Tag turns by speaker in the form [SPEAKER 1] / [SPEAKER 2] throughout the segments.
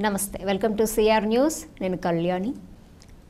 [SPEAKER 1] నమస్తే welcome to CR news నేను కళ్యాణి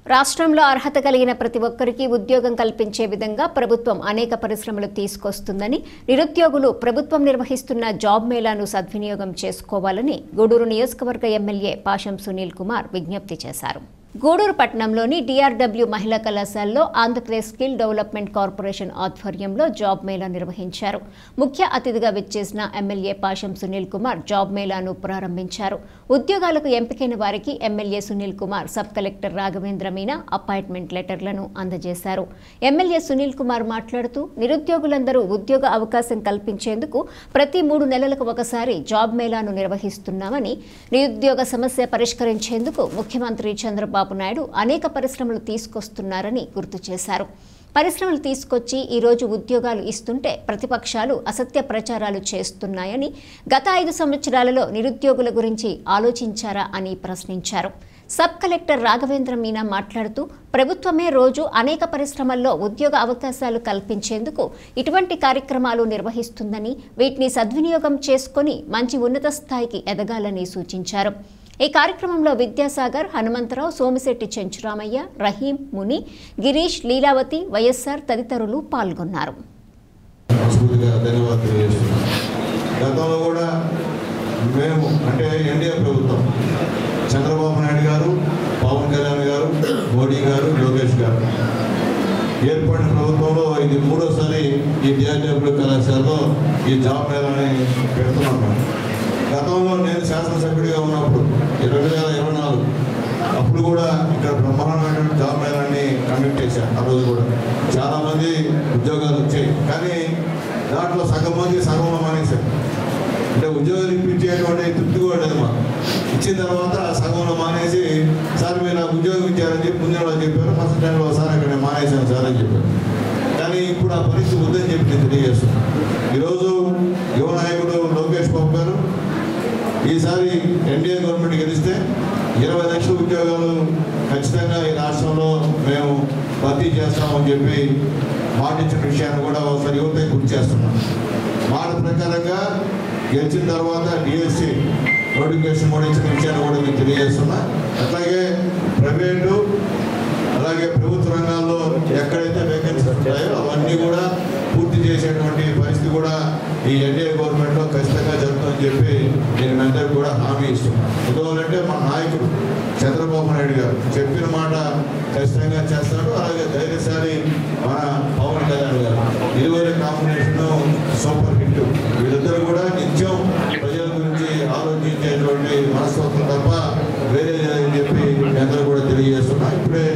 [SPEAKER 1] రాష్ట్రంలో అర్హత కలిగిన ప్రతి ఒక్కరికి ఉద్యోగం కల్పించే విధంగా ప్రభుత్వం అనేక పరిశ్రమలు తీసుకొస్తుందని నిరుద్యోగులు ప్రభుత్వం నిర్వహిస్తున్న జాబ్ మేళాను సద్వినియోగం చేసుకోవాలని గూడూరు నియోజకవర్గ ఎమ్మెల్యే పాషం సునీల్ కుమార్ విజ్ఞప్తి చేశారు గూడూరు పట్టణంలోని డిఆర్డబ్ల్యూ మహిళా కళాశాలలో ఆంధ్రప్రదేశ్ స్కిల్ డెవలప్మెంట్ కార్పొరేషన్ ఆధ్వర్యంలో జాబ్ మేళా నిర్వహించారు ముఖ్య అతిథిగా విచ్చేసిన ఎమ్మెల్యే పాషం సునీల్ కుమార్ జాబ్ మేళాను ప్రారంభించారు ఉద్యోగాలకు ఎంపికైన వారికి MLA Sunil Kumar sub collector Raghavendra Meena appointment లెటర్లను అందజేశారు ఎమ్మెల్యే సునీల్ కుమార్ మాట్లాడుతూ నిరుద్యోగులందరూ ఉద్యోగ అవకాశం కల్పించేందుకు ప్రతి 3 నెలలకు ఒకసారి జాబ్ మేళాను నిర్వహిస్తున్నామని నిరుద్యోగ సమస్య పరిష్కరించేందుకు ముఖ్యమంత్రి చంద్రబాబు నాయుడు అనేక పరిశ్రమలు తీసుకొస్తున్నారని గుర్తు చేశారు పరిశ్రమలు తీసుకొచ్చి ఈ రోజు ఉద్యోగాలు ఇస్తుంటే ప్రతిపక్షాలు అసత్య ప్రచారాలు చేస్తున్నాయని గత 5 సంవత్సరాలలో నిరుద్యోగుల గురించి ఆలోచించారా అని ప్రశ్నించారు సబ్ కలెక్టర్ రాఘవేంద్ర మీనా మాట్లాడుతూ ప్రభుత్వమే రోజు అనేక పరిశ్రమల్లో ఉద్యోగ అవకాశాలు కల్పించేందుకు ఇటువంటి కార్యక్రమాలు నిర్వహిస్తుందని వీటిని సద్వినియోగం చేసుకొని మంచి ఉన్నత స్థాయికి ఎదగాలని సూచించారు ఈ కార్యక్రమంలో విద్యాసాగర్ హనుమంతరావు సోమిశెట్టి చెంచురామయ్య రహీం ముని గిరీష్ లీలావతి వైఎస్ఆర్ తదితరులు పాల్గొన్నారు
[SPEAKER 2] గతంలో కూడా మేము అంటే ఎన్డీఏ ప్రభుత్వం చంద్రబాబు నాయుడు గారు పవన్ కళ్యాణ్ గారు మోడీ గారు లోకేష్ గారు ఏర్పడిన ప్రభుత్వంలో ఇది 3వసారి ఈ డిఆర్డబ్ల్యూ కళాశాలలో ఈ జాబ్ మేళాని పెడుతున్నాం గతంలో నేను శాసనసభ్యుడిగా ఉన్నప్పుడు 2024 అప్పుడు కూడా ఇక్కడ బ్రహ్మాండమైన జాబ్ మేళాన్ని కండక్ట్ చేశాను ఆ రోజు కూడా చాలామంది ఉద్యోగాలు వచ్చాయి కానీ దాంట్లో సగం మంది సగంలో మానేశారు అంటే ఉద్యోగాలు ఇప్పించేటువంటి తృప్తి కూడా లేదు మాకు ఇచ్చిన తర్వాత సగంలో మానేసి సార్ మీరు నాకు ఉద్యోగం ఇచ్చారని చెప్పి ముందే చెప్పారు ఫస్ట్ టైంలో సార్ అక్కడ మానేశాను సార్ అని చెప్పారు కానీ ఇప్పుడు ఆ పరిస్థితి వద్దని చెప్పి నేను తెలియజేస్తున్నాను ఈరోజు యువ నాయకుడు లోకేష్ బాబు గారు ఈసారి ఎన్డీఏ గవర్నమెంట్ గెలిస్తే 20 లక్షల ఉద్యోగాలు ఖచ్చితంగా ఈ రాష్ట్రంలో మేము భర్తీ చేస్తామని చెప్పి మాట ఇచ్చిన విషయాన్ని కూడా ఒకసారి యువత గుర్తు చేస్తున్నాం మాట ప్రకారంగా గెలిచిన తర్వాత డిఎస్సి నోటిఫికేషన్ కూడా ఇచ్చిన విషయాన్ని కూడా మీకు తెలియజేస్తున్నా అట్లాగే ప్రైవేటు అలాగే ప్రభుత్వ రంగాల్లో ఎక్కడైతే వేకెన్సీస్ ఉంటాయో అవన్నీ కూడా పూర్తి చేసేటువంటి పరిస్థితి కూడా ఈ ఎన్డీఏ గవర్నమెంట్లో ఖచ్చితంగా జరుగుతుందని చెప్పి నేను మీ అందరికీ కూడా హామీ ఇస్తున్నాను ఎందుకంటే మా నాయకుడు చంద్రబాబు నాయుడు గారు చెప్పిన మాట ఖచ్చితంగా చేస్తాడు అలాగే ధైర్యశాలి మన పవన్ కళ్యాణ్ గారు ఇరువురి కాంబినేషన్ సూపర్ హిట్ వీళ్ళిద్దరూ కూడా నిత్యం ప్రజల గురించి ఆలోచించేటువంటి మనస్తత్వం తప్ప వేరే లేదని చెప్పి మీ అందరూ కూడా తెలియజేస్తున్నా ఇప్పుడే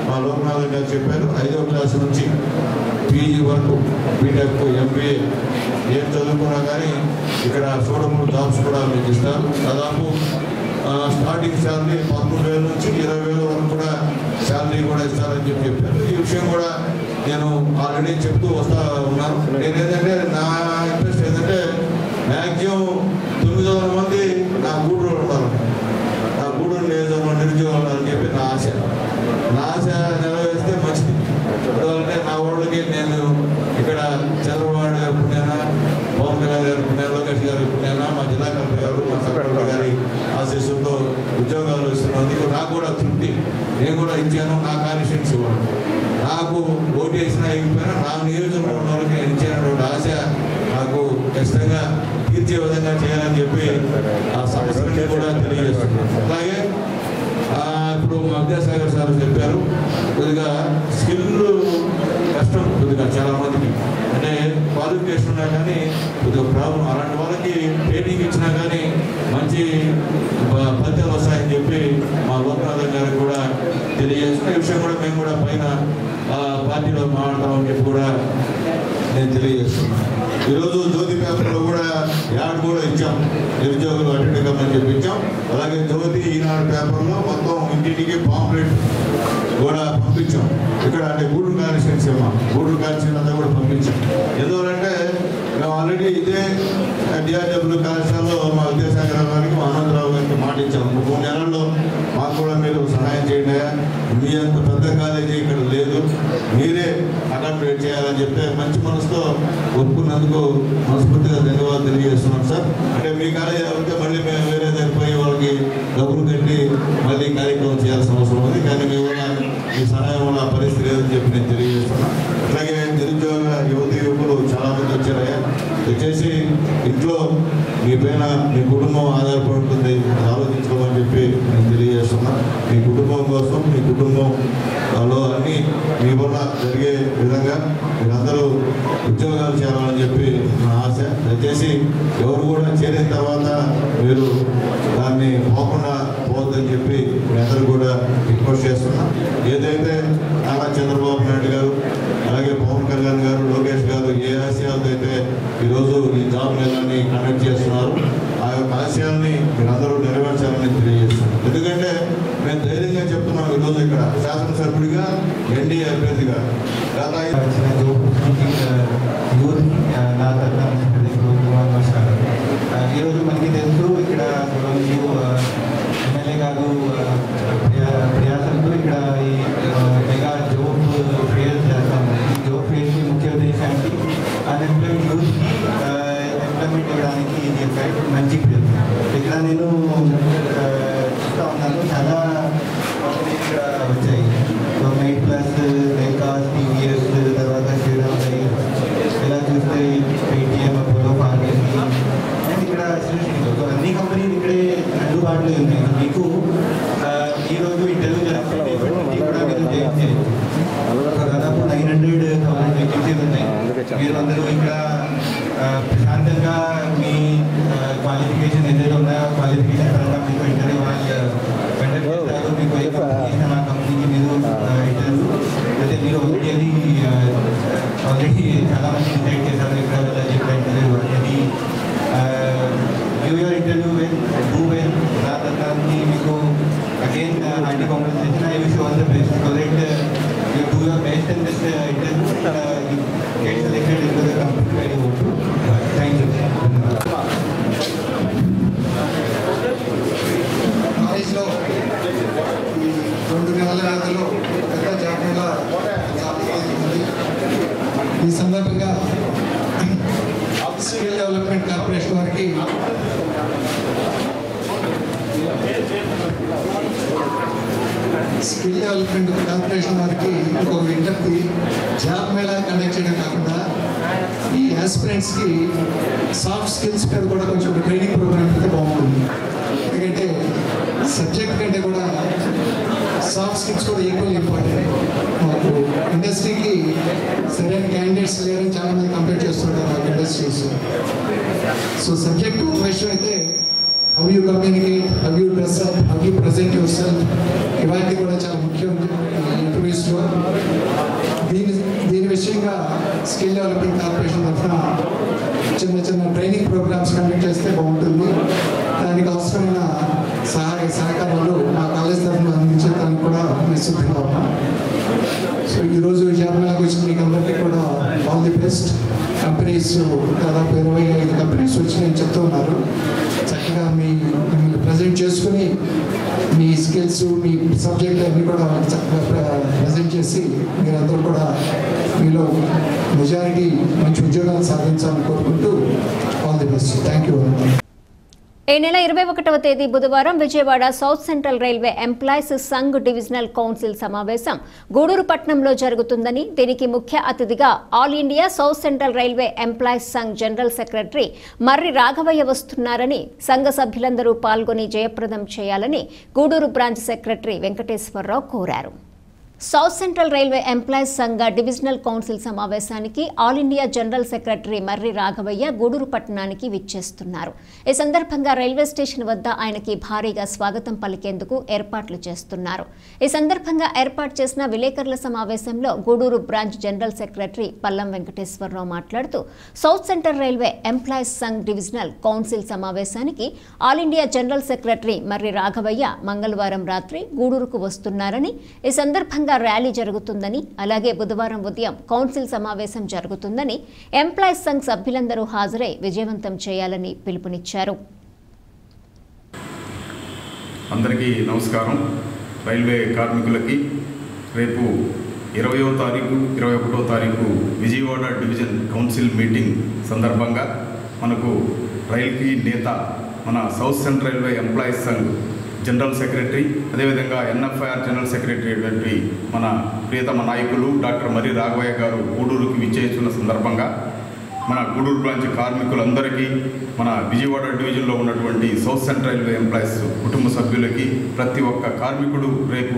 [SPEAKER 2] మా లోకనాథన్ గారు చెప్పారు 5వ క్లాసు నుంచి పీజీ వరకు బీటెక్ ఎంబీఏ ఏం చదువుకున్నా కానీ ఇక్కడ సూడమూడు జాబ్స్ కూడా మీకు ఇస్తారు దాదాపు స్టార్టింగ్ శాలరీ 13,000 నుంచి 20,000 వరకు కూడా శాలరీ కూడా ఇస్తారని చెప్పారు ఈ విషయం కూడా నేను ఆల్రెడీ చెప్తూ వస్తా ఉన్నాను నేనేంటంటే నా ఇంట్రెస్ట్ ఏంటంటే మ్యాక్సిమం 900 మంది నా గూడూరు ఉన్నారు నా గూడూరు నిరుద్యోగులు అని చెప్పి నా ఆశ నెరవేరిస్తే మంచిది ఎందుకంటే నా వాళ్ళకి నేను ఇక్కడ చంద్రబాబు నాయుడు గారు పుణ్యానా పవన్ కళ్యాణ్ గారు పుణ్యాన లోకేష్ గారు పుణ్యానా మా జిల్లా కలెక్టర్ గారు మా సెక్రటరీ గారి ఆశీస్సులతో ఉద్యోగాలు ఇస్తున్నందుకు నాకు కూడా తృప్తి నేను కూడా ఇచ్చాను నా కాన్స్టిట్యూన్స్ ఇవ్వను నాకు ఓటు వేసినా ఇవ్వకపోయినా నా నియోజకవర్గం వరకు నేను ఇచ్చినటువంటి ఆశ నాకు ఖచ్చితంగా తీర్చే విధంగా చేయాలని చెప్పి ఆ సమస్యలను కూడా తెలియజేస్తున్నాను అలాగే ఇప్పుడు విద్యాసాగర్ సార్ చెప్పారు కొద్దిగా స్కిల్ కష్టం కొద్దిగా చాలామందికి అంటే క్వాలిఫికేషన్ ఉన్నా కానీ కొద్దిగా ప్రాబ్లం అలాంటి వాళ్ళకి ట్రైనింగ్ ఇచ్చినా కానీ మంచి ఫలితాలు వస్తాయని చెప్పి మా లోకనాథన్ గారికి కూడా తెలియజేస్తున్న ఈ విషయం కూడా మేము కూడా పైన పార్టీలో మాట్లాడతామని చెప్పి కూడా నేను తెలియజేస్తున్నాను ఈరోజు జ్యోతి పేపర్లో కూడా యాడ్ కూడా ఇచ్చాం నిరుద్యోగులు అటెండ్ కమ్మని చెప్పి ఇచ్చాం అలాగే జ్యోతి ఈనాడు పేపర్లో మొత్తం ఇంటింటికి పాంప్లెట్ కూడా పంపించాం ఇక్కడ అంటే గూడూరు కాన్స్టిట్యున్సీ గూడూరు కాన్స్టిట్యున్సీ అంతా కూడా పంపించాం ఎందువల్లంటే మేము ఆల్రెడీ ఇదే డిఆర్డబ్ల్యూ కళాశాలలో మా విద్యాసాగర్ గారికి మా ఆనందరావు గారికి మాట ఇచ్చాము 3 నెలల్లో మాకు కూడా మీరు సహాయం చేయండి మీ అంత పెద్ద కాలేజీ ఇక్కడ లేదు, మీరే అకామిడేట్ చేయాలని చెప్తే మంచి మనసుతో ఒప్పుకున్నందుకు మనస్ఫూర్తిగా ధన్యవాదాలు తెలియజేస్తున్నాం సార్. అంటే మీ కాలేజీ అయితే మళ్ళీ మేము వేరే దగ్గర పోయి వాళ్ళకి డబ్బులు కట్టి మళ్ళీ కార్యక్రమం చేయాల్సిన అవసరం ఉంది. కానీ మీ వల్ల మీ సహాయం వల్ల పరిస్థితి లేదని చెప్పి నేను తెలియజేస్తున్నాను. అట్లాగే నిరుద్యోగ యువతి యువకులు చాలామంది వచ్చారయ్యా. వచ్చేసి ఇంట్లో మీ పైన మీ కుటుంబం ఆధారపడి ఉంటుంది, ఆలోచించుకోమని చెప్పి నేను తెలియజేస్తున్నాను. మీ కుటుంబం కోసం, మీ కుటుంబంలో అన్నీ మీ వల్ల జరిగే విధంగా మీరందరూ ఉద్యోగాలు చేయాలని చెప్పి నా ఆశ. దయచేసి ఎవరు కూడా చేరిన తర్వాత మీరు దాన్ని పోకుండా పోవద్దని చెప్పి మీ అందరూ కూడా రిక్వెస్ట్ చేస్తున్నాం. ఏదైతే నారా చంద్రబాబు నాయుడు గారు, అలాగే పవన్ కళ్యాణ్ గారు, లోకేష్ గారు ఏ ఆశయాలతో అయితే ఈరోజు ఈ జాబ్ మేళాన్ని కండక్ట్ చేస్తున్నారు, ఆ యొక్క ఆశయాల్ని మీరందరూ నెరవేర్చాలని తెలియజేస్తున్నాం. ఎందుకంటే మేము ధైర్యంగా చెప్తున్నాం, ఈరోజు ఇక్కడ శాసనసభ్యుడిగా ఎన్డీఏ అభ్యర్థిగా
[SPEAKER 3] ఈరోజు మనకి తెలుసు ఇక్కడ ఎమ్మెల్యే గారు ప్రయాసంతో ఇక్కడ ఈ మెగా జాబ్ ఫేర్ చేస్తాము. ఈ జాబ్ ఫేర్కి ముఖ్య ఉద్దేశానికి అన్ఎంప్లాయిడ్ యూత్కి ఎంప్లాయ్మెంట్ ఇవ్వడానికి ఇది ఒక మంచి ఫేర్. ఇక్కడ నేను చూస్తూ ఉన్నాను, చాలా ఇక్కడ వచ్చాయి. 8+ లేకాస్, టీవీఎస్, తర్వాత శ్రీరామ్ టైర్, ఇలా చూస్తే పేటిఎం, అపోలో ఫార్మసీ, ఇక్కడ అన్ని కంపెనీలు ఇక్కడే అందుబాటులో ఉన్నాయి. మీకు ఈరోజు ఇంటర్వ్యూ జరుగుతుంది కూడా మీరు జాయిన్ చేయొచ్చు. దాదాపు 900,000 వేకెన్సీస్ ఉన్నాయి. మీరు అందరూ ఇక్కడ ప్రశాంతంగా మీ క్వాలిఫికేషన్ ఏదైతే ఉన్నాయో క్వాలిఫికేషన్ పరంగా మీకు ఇంటర్వ్యూ వాళ్ళు కండక్ట్ చేస్తారు. మీకు ఏ కంపెనీ ఆ కంపెనీకి మీరు ఇంటర్వ్యూ అయితే మీరు ఆల్రెడీ చాలామంది డిసైడ్ చేశారు ఇక్కడ ఇంటర్వ్యూ అనేది your interview will do well rather than మీకు again anti compensation. I wish you all the best so that you do your best in this interview and you get selected into the company where you want to. Thank you.
[SPEAKER 4] కాలేజ్లో 2 నెలల వ్యవధిలో పెద్ద జాబితా ఈ సందర్భంగా skill development corporation వారికి ఇంకొక విజ్ఞప్తి, జాబ్ మేళా కండక్ట్ చేయడం కాకుండా ఈ ఆస్పిరెంట్స్కి సాఫ్ట్ స్కిల్స్ మీద కూడా కొంచెం ట్రైనింగ్ ప్రోగ్రామ్ అయితే బాగుంటుంది. ఎందుకంటే సబ్జెక్ట్ కంటే కూడా సాఫ్ట్ స్కిల్స్ కూడా ఈక్వల్ ఇంపార్టెంట్. మాకు ఇండస్ట్రీకి సరైన క్యాండిడేట్స్ లేరని చాలామంది కంప్లైంట్ చేస్తుంటారు మాకు ఇండస్ట్రీస్. సో సబ్జెక్ట్ ఒక విషయం అయితే how you communicate, how you dress up, how you present your self, ఇవన్నీ కూడా చాలా ముఖ్యం ఇంటర్వ్యూస్లో. దీని విషయంగా స్కిల్ డెవలప్మెంట్ కార్పొరేషన్ తరఫున చిన్న ట్రైనింగ్ ప్రోగ్రామ్స్ కండక్ట్ చేస్తే బాగుంటుంది. దానికి అవసరమైన సహకారాలు మా కాలేజ్ తరఫున అందించడానికి కూడా మేము సిద్ధంగా ఉన్నాం. సో ఈరోజు జాబ్ మేళాకు వచ్చిన మీకు అందరికీ కూడా ఆల్ ది బెస్ట్. కంపెనీస్ దాదాపు 25 కంపెనీస్ వచ్చి నేను చెప్తూ ఉన్నారు. చక్కగా మిమ్మల్ని ప్రజెంట్ చేసుకుని మీ స్కిల్స్, మీ సబ్జెక్ట్ అన్నీ కూడా చక్కగా ప్రజెంట్ చేసి మీరందరూ కూడా మీలో మెజారిటీ మంచి ఉద్యోగాలు సాధించాలని కోరుకుంటూ all the best. Thank you.
[SPEAKER 1] ఈ నెల 21వ తేదీ బుధవారం Vijayawada south central railway employees Sangh divisional council సమావేశం గూడూరు పట్టణంలో జరుగుతుందని, దీనికి ముఖ్య అతిథిగా all India south central railway employees Sangh general secretary Marri Raghavaiah వస్తున్నారని, సంఘ సభ్యులందరూ పాల్గొని జయప్రదం చేయాలని గూడూరు బ్రాంచ్ సెక్రటరీ వెంకటేశ్వరరావు కోరారు. సౌత్ సెంట్రల్ రైల్వే ఎంప్లాయీస్ సంఘ డివిజనల్ కౌన్సిల్ సమావేశానికి all India general secretary Marri Raghavayya Gudur పట్టణానికి విచ్చేస్తున్నారు. ఈ సందర్భంగా రైల్వే స్టేషన్ వద్ద ఆయనకి భారీగా స్వాగతం పలికేందుకు ఏర్పాట్లు చేస్తున్నారు. ఈ సందర్భంగా ఏర్పాటు చేసిన విలేకరుల సమావేశంలో గూడూరు బ్రాంచ్ జనరల్ సెక్రటరీ పల్లం వెంకటేశ్వరరావు మాట్లాడుతూ, south central railway employees Sangh divisional council సమావేశానికి all India general secretary Marri Raghavayya మంగళవారం రాత్రి గూడూరుకు వస్తున్నారని, ఈ సందర్భంగా ర్యాలీ జరుగుతుందని, అలాగే బుధవారం ఉదయం కౌన్సిల్ సమావేశం జరుగుతుందని, ఎంప్లాయీస్ సంఘ్ సభ్యులందరూ హాజరై విజయవంతం చేయాలని పిలుపునిచ్చారు.
[SPEAKER 5] అందరికీ నమస్కారం. రైల్వే కార్మికులకి రేపు 20వ తారీఖు 21వ తారీఖు విజయవాడ డివిజన్ కౌన్సిల్ మీటింగ్ సందర్భంగా మనకు రైల్కి నేత మన south central railway employees Sangh general secretary, అదేవిధంగా ఎన్ఎఫ్ఐఆర్ జనరల్ సెక్రటరీ అయినటువంటి మన ప్రియతమ నాయకులు డాక్టర్ మర్రి రాఘవయ్య గారు గూడూరుకి విచ్చేస్తున్న సందర్భంగా మన గూడూరు బ్రాంచ్ కార్మికులందరికీ, మన విజయవాడ డివిజన్లో ఉన్నటువంటి సౌత్ సెంట్రల్ రైల్వే ఎంప్లాయీస్ కుటుంబ సభ్యులకి, ప్రతి ఒక్క కార్మికుడు రేపు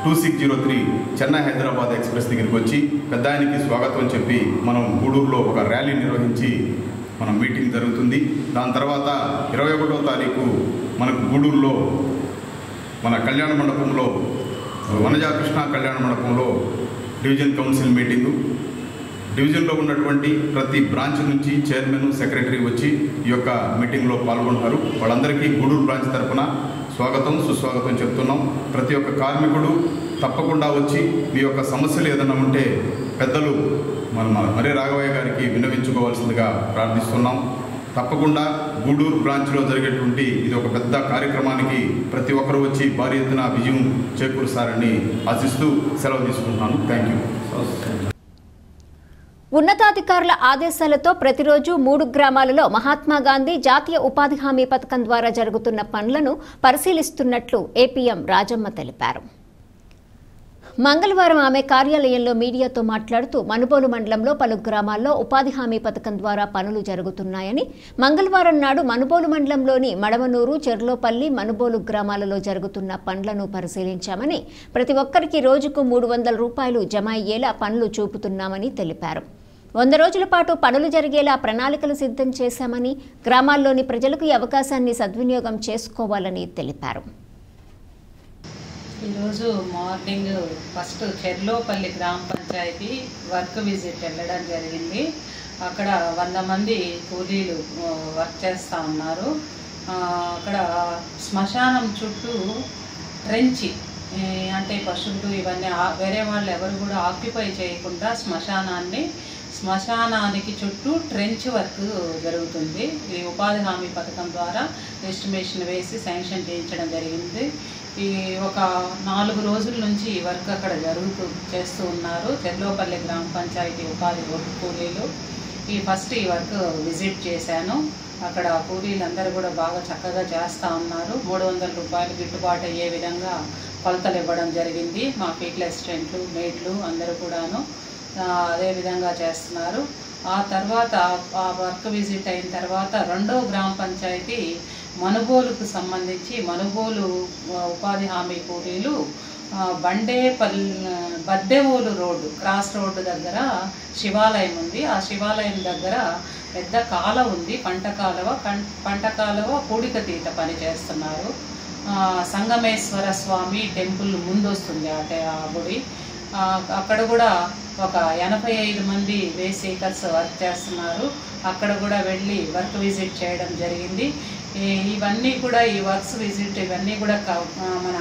[SPEAKER 5] 2603 చెన్నై హైదరాబాద్ ఎక్స్ప్రెస్ దగ్గరికి వచ్చి పెద్దాయనికి స్వాగతం చెప్పి మనం గూడూరులో ఒక ర్యాలీ నిర్వహించి మన మీటింగ్ జరుగుతుంది. దాని తర్వాత 21వ తారీఖు మనకు గూడూరులో మన కళ్యాణ మండపంలో వనజా కృష్ణ కళ్యాణ మండపంలో డివిజన్ కౌన్సిల్ మీటింగు. డివిజన్లో ఉన్నటువంటి ప్రతి బ్రాంచ్ నుంచి చైర్మన్, సెక్రటరీ వచ్చి ఈ యొక్క మీటింగ్లో పాల్గొంటున్నారు. వాళ్ళందరికీ గూడూరు బ్రాంచ్ తరఫున స్వాగతం సుస్వాగతం చెప్తున్నాం. ప్రతి ఒక్క కార్మికుడు తప్పకుండా వచ్చి మీ యొక్క సమస్యలు ఏదైనా ఉంటే పెద్దలు మన మర్రి రాఘవయ్య గారికి విన్నవించుకోవాల్సిందిగా ప్రార్థిస్తున్నాం. తప్పకుండా గూడూరు బ్రాంచ్లో జరిగేటువంటి ఇది ఒక పెద్ద కార్యక్రమానికి ప్రతి ఒక్కరూ వచ్చి భారీ ఎత్తున విజయం చేకూరుస్తారని ఆశిస్తూ సెలవు తీసుకుంటున్నాను. Thank you.
[SPEAKER 1] ఉన్నతాధికారుల ఆదేశాలతో ప్రతిరోజు 3 గ్రామాలలో మహాత్మా గాంధీ జాతీయ ఉపాధి హామీ పథకం ద్వారా జరుగుతున్న పనులను పరిశీలిస్తున్నట్లు ఏపీఎం రాజమ్మ తెలిపారు. మంగళవారం ఆమె కార్యాలయంలో మీడియాతో మాట్లాడుతూ మనుబోలు మండలంలో పలు గ్రామాల్లో ఉపాధి హామీ పథకం ద్వారా పనులు జరుగుతున్నాయని, మంగళవారం నాడు మనుబోలు మండలంలోని మడమనూరు, చెర్లోపల్లి, మనుబోలు గ్రామాలలో జరుగుతున్న పనులను పరిశీలించామని, ప్రతి ఒక్కరికి రోజుకు 300 రూపాయలు జమ అయ్యేలా పనులు చూపుతున్నామని తెలిపారు. 100 రోజుల పాటు పనులు జరిగేలా ప్రణాళికలు సిద్ధం చేశామని, గ్రామాల్లోని ప్రజలకు ఈ అవకాశాన్ని సద్వినియోగం చేసుకోవాలని తెలిపారు.
[SPEAKER 6] ఈరోజు మార్నింగ్ ఫస్ట్ చెర్లోపల్లి గ్రామ పంచాయతీ వర్క్ విజిట్ వెళ్ళడం జరిగింది. అక్కడ 100 మంది కూలీలు వర్క్ చేస్తూ ఉన్నారు. అక్కడ శ్మశానం చుట్టూ ట్రెంచి, అంటే పశువులు ఇవన్నీ వేరే వాళ్ళు ఎవరు కూడా ఆక్యుపై చేయకుండా శ్మశానానికి చుట్టూ ట్రెంచ్ వర్క్ జరుగుతుంది. ఈ ఉపాధి హామీ పథకం ద్వారా ఎస్టిమేషన్ వేసి శాంక్షన్ చేయించడం జరిగింది. ఈ ఒక 4 రోజుల నుంచి ఈ వర్క్ అక్కడ చేస్తూ ఉన్నారు చెర్లోపల్లి గ్రామ పంచాయతీ ఉపాధి కూలీలు. ఈ వర్క్ విజిట్ చేశాను. అక్కడ కూలీలందరూ కూడా బాగా చక్కగా చేస్తూ ఉన్నారు. 300 రూపాయలు గిట్టుబాటు అయ్యే విధంగా కొలతలు ఇవ్వడం జరిగింది. మా ఫీల్డ్ అసిస్టెంట్లు, మేట్లు అందరూ కూడాను అదే విధంగా చేస్తున్నారు. ఆ తర్వాత ఆ వర్క్ విజిట్ అయిన తర్వాత 2వ గ్రామ పంచాయతీ మనుబోలుకు సంబంధించి మనుబోలు ఉపాధి హామీ కూలీలు బద్దెవోలు రోడ్డు క్రాస్ రోడ్డు దగ్గర శివాలయం ఉంది. ఆ శివాలయం దగ్గర పెద్ద కాలువ ఉంది, పంట కాలువ పూడిక తీత పని చేస్తున్నారు. సంగమేశ్వర స్వామి టెంపుల్ ముందు వస్తుంది ఆ గుడి. అక్కడ కూడా ఒక 85 మంది వేసేకర్స్ వర్క్ చేస్తున్నారు. అక్కడ కూడా వెళ్ళి వర్క్ విజిట్ చేయడం జరిగింది. ఇవన్నీ కూడా ఈ వర్క్స్ విజిట్ ఇవన్నీ కూడా మన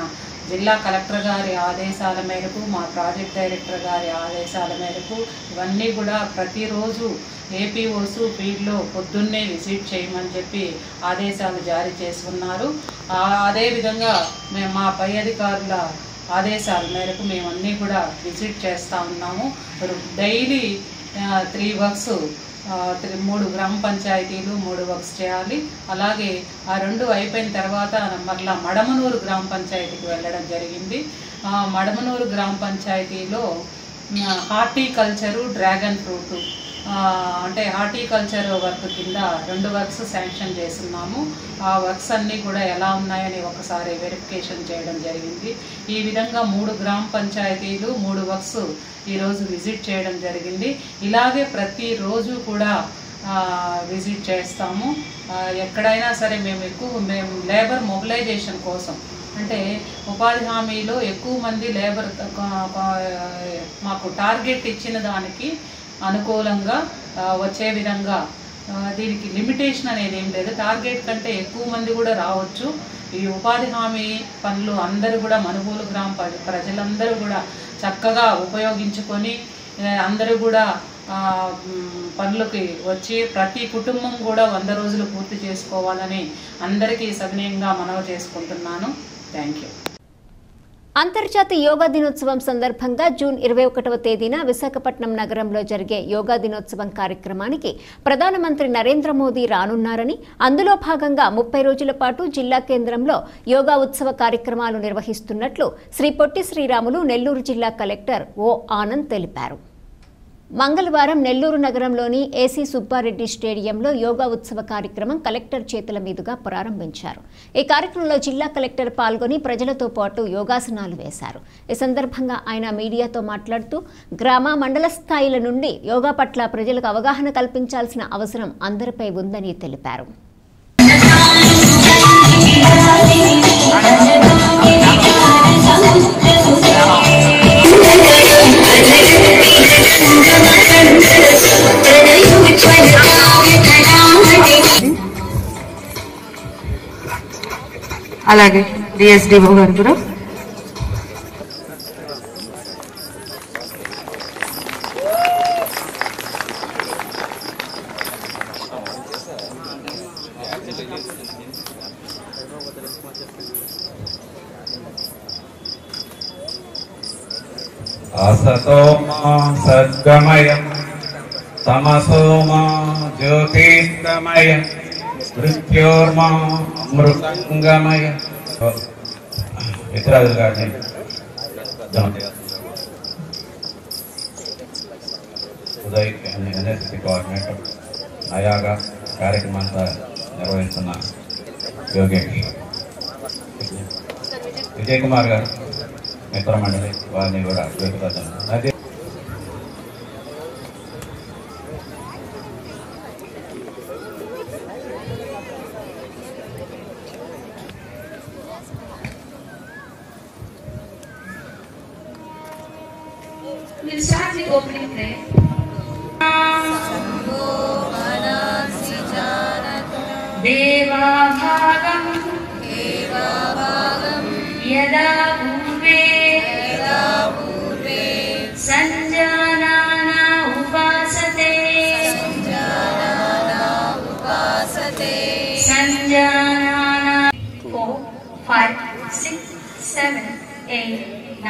[SPEAKER 6] జిల్లా కలెక్టర్ గారి ఆదేశాల మేరకు, మా ప్రాజెక్ట్ డైరెక్టర్ గారి ఆదేశాల మేరకు ఇవన్నీ కూడా ప్రతిరోజు ఏపీఓస్ ఫీల్డ్లో పొద్దున్నే విజిట్ చేయమని చెప్పి ఆదేశాలు జారీ చేసుకున్నారు. అదేవిధంగా మేము మా పై అధికారుల ఆదేశాల మేరకు మేమన్నీ కూడా విజిట్ చేస్తూ ఉన్నాము. డైలీ 3 వర్క్స్ 3 గ్రామ పంచాయతీలు 3 వర్క్స్ చేయాలి. అలాగే ఆ 2 అయిపోయిన తర్వాత మరలా మడమనూరు గ్రామ పంచాయతీకి వెళ్ళడం జరిగింది. మడమనూరు గ్రామ పంచాయతీలో హార్టికల్చరు, డ్రాగన్ ఫ్రూట్ అంటే హార్టికల్చర్ వర్క్ కింద 2 వర్క్స్ శాంక్షన్ చేస్తున్నాము. ఆ వర్క్స్ అన్నీ కూడా ఎలా ఉన్నాయని ఒకసారి వెరిఫికేషన్ చేయడం జరిగింది. ఈ విధంగా 3 గ్రామ పంచాయతీలు 3 వర్క్స్ ఈరోజు విజిట్ చేయడం జరిగింది. ఇలాగే ప్రతిరోజు కూడా విజిట్ చేస్తాము. ఎక్కడైనా సరే మేము లేబర్ మొబిలైజేషన్ కోసం, అంటే ఉపాధి హామీలో ఎక్కువ మంది లేబర్ మాకు టార్గెట్ ఇచ్చిన దానికి అనుకూలంగా వచ్చే విధంగా దీనికి లిమిటేషన్ అనేది ఏం లేదు. టార్గెట్ కంటే ఎక్కువ మంది కూడా రావచ్చు. ఈ ఉపాధి హామీ పనులు అందరూ కూడా మనుబోలు గ్రామ ప్రజలందరూ కూడా చక్కగా ఉపయోగించుకొని అందరూ కూడా పనులకి వచ్చి ప్రతి కుటుంబం కూడా 100 రోజులు పూర్తి చేసుకోవాలని అందరికీ సవినయంగా మనవి చేసుకుంటున్నాను. Thank you.
[SPEAKER 1] అంతర్జాతీయ యోగా దినోత్సవం సందర్భంగా జూన్ 21వ తేదీన విశాఖపట్నం నగరంలో జరిగే యోగా దినోత్సవం కార్యక్రమానికి ప్రధానమంత్రి నరేంద్ర మోదీ రానున్నారని, అందులో భాగంగా 30 రోజుల పాటు జిల్లా కేంద్రంలో యోగా ఉత్సవ కార్యక్రమాలు నిర్వహిస్తున్నట్లు శ్రీ పొట్టి శ్రీరాములు నెల్లూరు జిల్లా కలెక్టర్ ఓ ఆనంద్ తెలిపారు. మంగళవారం నెల్లూరు నగరంలోని ఏసీ సుబ్బారెడ్డి స్టేడియంలో యోగా ఉత్సవ కార్యక్రమం కలెక్టర్ చేతుల మీదుగా ప్రారంభించారు. ఈ కార్యక్రమంలో జిల్లా కలెక్టర్ పాల్గొని ప్రజలతో పాటు యోగాసనాలు వేశారు. ఈ సందర్భంగా ఆయన మీడియాతో మాట్లాడుతూ గ్రామ, మండల స్థాయిల నుండి యోగా పట్ల ప్రజలకు అవగాహన కల్పించాల్సిన అవసరం అందరిపై ఉందని తెలిపారు.
[SPEAKER 7] అలాగే డిఎస్డిఓ గారు కూడా
[SPEAKER 8] असतो मा सद्गमय तमसो मा ज्योतिर्गमय मृत्योर्मा अमृतंगमय. इतराज गार्डन ఉదయ్ ఎన్ఎస్సి కోఆర్డినేటర్ అయాగా కార్యక్రమం అంతా నిర్వహిస్తున్న యోగేష్ విజయ్ కుమార్ గారు మిత్ర మండలి వారిని కూడా అదే
[SPEAKER 9] We'll start with opening prayer. Deva bhagam yada purve sanjanana upasate sanjanana 4 5 6 7 8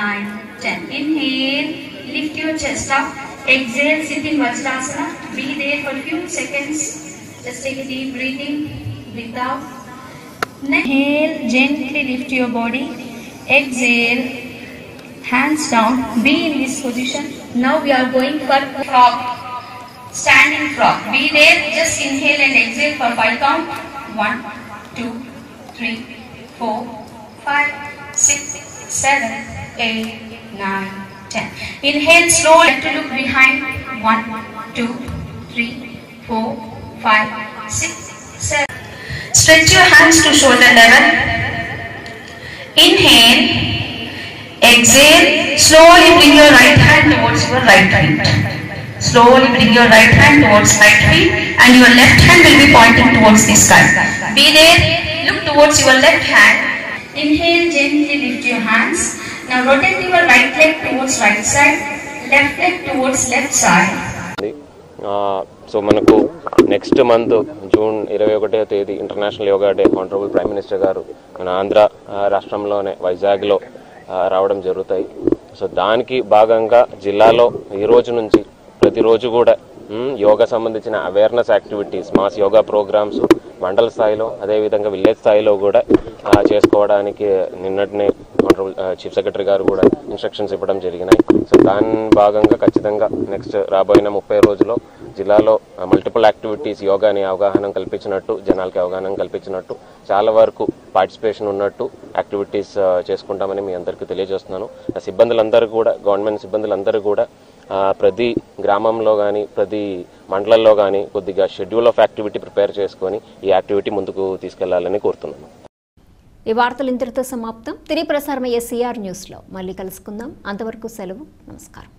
[SPEAKER 9] 9 10. Inhale, lift your chest up. Exhale, sit in Vajrasana. Be there for a few seconds. Just take a deep breathing. Breathe out. Inhale, gently lift your body. Exhale, hands down. Be in this position. Now we are going for frog. Standing frog. Be there. Just inhale and exhale for 5 count. 1, 2, 3, 4, 5, 6, 7, 8, 9, 10. Inhale slowly to look behind. 1, 2, 3, 4, 5, 6, 7. Stretch your hands to shoulder level. Inhale. Exhale. Slowly bring your right hand towards your right feet. Slowly bring your right hand towards right feet and your left hand will be pointing towards the sky. Be there. Look towards your left hand. Inhale, gently lift your hands. Now rotate your right leg towards right side, left leg towards left side.
[SPEAKER 10] So మనకు next month June 21వ తేదీ international yoga day honourable prime minister గారు మన ఆంధ్ర రాష్ట్రంలోనే వైజాగ్లో రావడం జరుగుతాయి. So దానికి భాగంగా జిల్లాలో ఈ రోజు నుంచి ప్రతిరోజు కూడా యోగా సంబంధించిన awareness activities, mass yoga programmes మండల స్థాయిలో అదేవిధంగా విలేజ్ స్థాయిలో కూడా చేసుకోవడానికి నిన్నటినే ఆనరబుల్ చీఫ్ సెక్రటరీ గారు కూడా ఇన్స్ట్రక్షన్స్ ఇవ్వడం జరిగినాయి. సో దాని భాగంగా ఖచ్చితంగా నెక్స్ట్ రాబోయిన 30 రోజుల్లో జిల్లాలో మల్టిపుల్ యాక్టివిటీస్ యోగాని అవగాహన కల్పించినట్టు, జనాలకి అవగాహన కల్పించినట్టు, చాలా వరకు పార్టిసిపేషన్ ఉన్నట్టు యాక్టివిటీస్ చేసుకుంటామని మీ అందరికీ తెలియజేస్తున్నాను. సిబ్బందులందరూ కూడా, గవర్నమెంట్ సిబ్బందులందరూ కూడా ప్రతి గ్రామంలో కానీ ప్రతి మండలంలో కానీ కొద్దిగా షెడ్యూల్ ఆఫ్ యాక్టివిటీ ప్రిపేర్ చేసుకొని ఈ యాక్టివిటీ ముందుకు తీసుకెళ్లాలని కోరుతున్నాను.
[SPEAKER 1] ఈ వార్తలు ఇంతటితో సమాప్తం. తిరిగి ప్రసారమయ్యే సిఆర్ న్యూస్లో మళ్ళీ కలుసుకుందాం. అంతవరకు సెలవు. నమస్కారం.